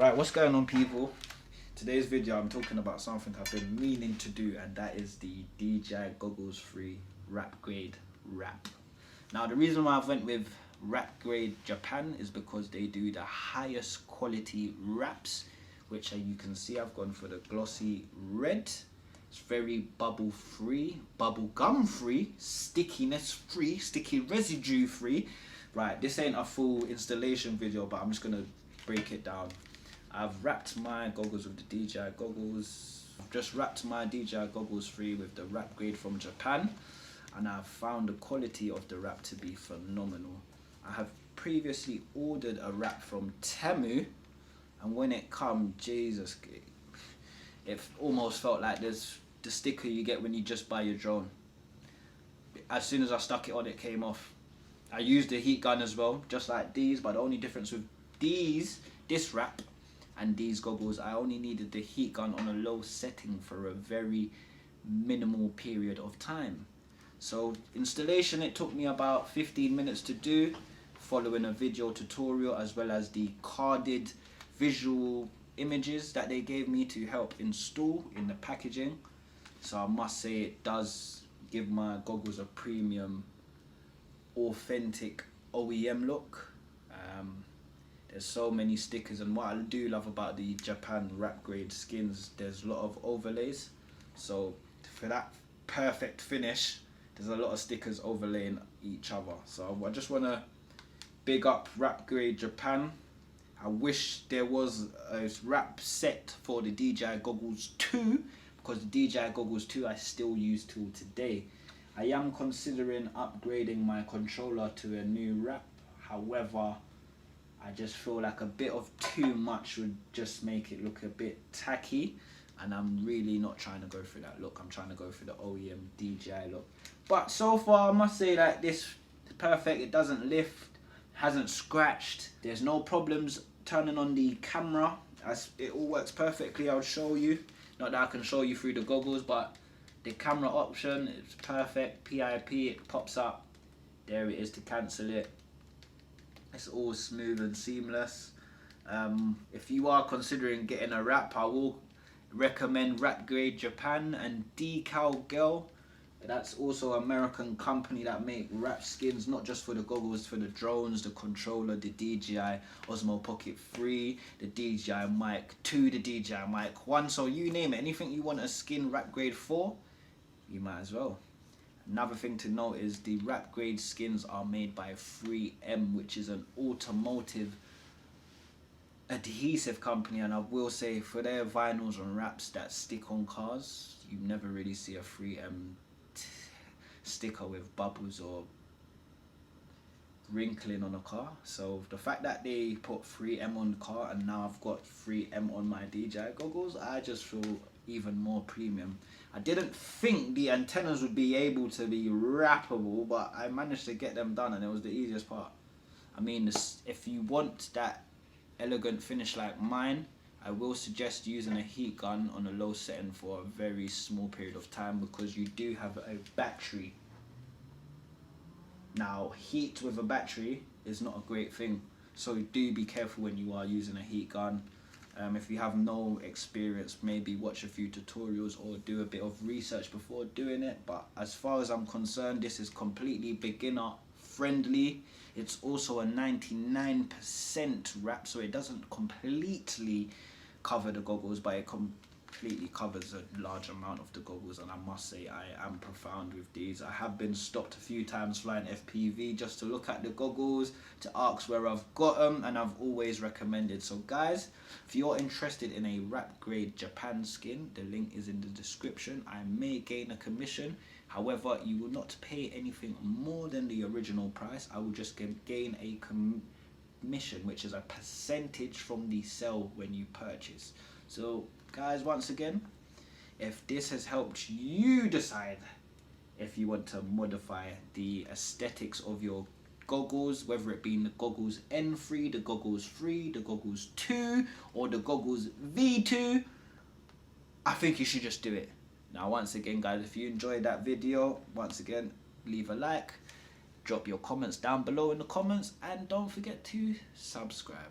Right, what's going on, people? Today's video I'm talking about something I've been meaning to do, and that is the DJI Goggles 3 WRAPGRADE wrap. Now the reason why I went with WRAPGRADE Japan is because they do the highest quality wraps, which you can see I've gone for the glossy red. It's very bubble free, bubble gum free, stickiness free, sticky residue free. Right, this ain't a full installation video, but I'm just gonna break it down. I've wrapped my goggles with the DJI Goggles. I've just wrapped my DJI Goggles 3 with the WRAPGRADE from Japan, and I've found the quality of the wrap to be phenomenal. I have previously ordered a wrap from Temu, and when it come, Jesus, it almost felt like there's the sticker you get when you just buy your drone. As soon as I stuck it on, it came off. I used the heat gun as well, just like these, but the only difference with this wrap and these goggles, I only needed the heat gun on a low setting for a very minimal period of time. So installation, it took me about 15 minutes to do, following a video tutorial as well as the carded visual images that they gave me to help install in the packaging. So I must say it does give my goggles a premium, authentic OEM look. There's so many stickers, and what I do love about the Japan WRAPGRADE skins, there's a lot of overlays. So for that perfect finish, there's a lot of stickers overlaying each other. So I just want to big up WRAPGRADE Japan. I wish there was a wrap set for the DJI Goggles 2, because the DJI Goggles 2 I still use till today. I am considering upgrading my controller to a new wrap. However, I just feel like a bit of too much would just make it look a bit tacky, and I'm really not trying to go for that look. I'm trying to go for the OEM DJI look. But so far I must say that this is perfect. It doesn't lift, hasn't scratched, there's no problems turning on the camera. It all works perfectly. I'll show you, not that I can show you through the goggles, but the camera option is perfect. PIP, it pops up, there it is to cancel it. It's all smooth and seamless. If you are considering getting a wrap, I will recommend WRAPGRADE Japan and Decal Girl. That's also an American company that make wrap skins, not just for the goggles, for the drones, the controller, the DJI Osmo Pocket 3, the DJI Mic 2, the DJI Mic 1. So you name it, anything you want a skin WRAPGRADE for, you might as well. Another thing to note is the WRAPGRADE skins are made by 3M, which is an automotive adhesive company, and I will say for their vinyls and wraps that stick on cars, you never really see a 3M sticker with bubbles or wrinkling on a car. So the fact that they put 3M on the car, and now I've got 3M on my DJI goggles, I just feel even more premium. I didn't think the antennas would be able to be wrappable, but I managed to get them done, and it was the easiest part. I mean, if you want that elegant finish like mine, I will suggest using a heat gun on a low setting for a very small period of time, because you do have a battery. Now, heat with a battery is not a great thing, so do be careful when you are using a heat gun. If you have no experience, maybe watch a few tutorials or do a bit of research before doing it. But as far as I'm concerned, this is completely beginner friendly. It's also a 99% wrap, so it doesn't completely cover the goggles, but it completely covers a large amount of the goggles. And I must say, I am profound with these. I have been stopped a few times flying FPV just to look at the goggles, to ask where I've got them, and I've always recommended. So guys, if you're interested in a WRAPGRADE Japan skin, the link is in the description. I may gain a commission, however you will not pay anything more than the original price. I will just gain a commission, which is a percentage from the sale when you purchase. So guys, once again, if this has helped you decide if you want to modify the aesthetics of your goggles, whether it be the Goggles N3, the Goggles 3, the Goggles 2, or the Goggles V2, I think you should just do it. Now once again guys, if you enjoyed that video, once again, leave a like, drop your comments down below in the comments, and don't forget to subscribe.